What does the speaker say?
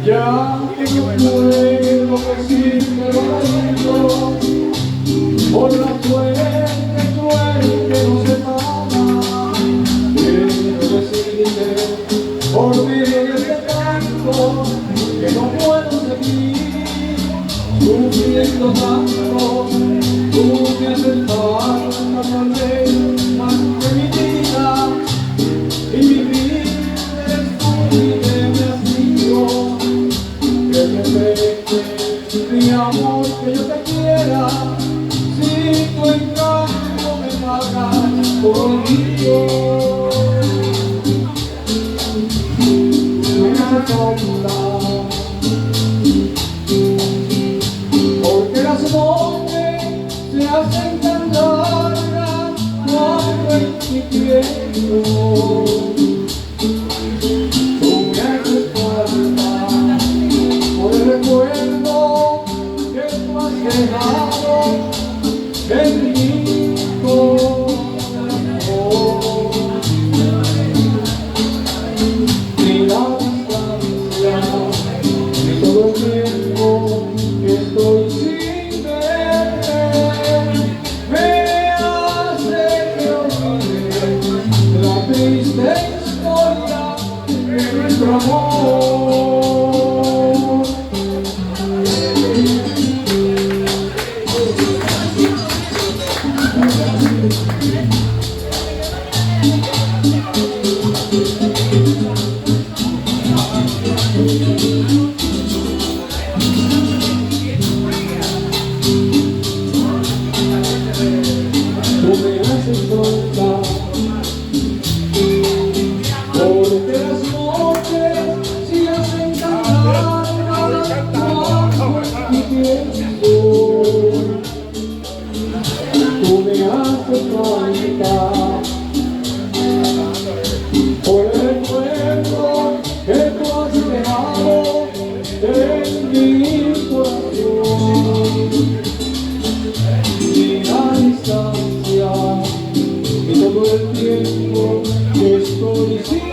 Ya que no puedo decirte lo bonito, por la suerte tú eres que no se paga. Quiero decirte, por verte tanto, que no puedo seguir sufriendo tanto. Tú me haces falta tal vez más que mi vida, y mi vida es tú y que me has dicho que me dejes, mi amor, que yo te quiera. Si tú en cambio me pagas conmigo, no me hace falta, porque las noches se hacen tan largas cuando en ti quiero. Tú me haces falta por el recuerdo que tú has dejado en mi corazón. Ni la distancia, ni todo el tiempo que estoy sin verte me hace que olvide la triste historia de nuestro amor. Tú me haces falta, porque las noches se hacen tan largas cuando en ti pienso. Tú me haces falta por el recuerdo que tú has dejado en mi corazón. Ni la distancia, ni todo el tiempo que estoy sin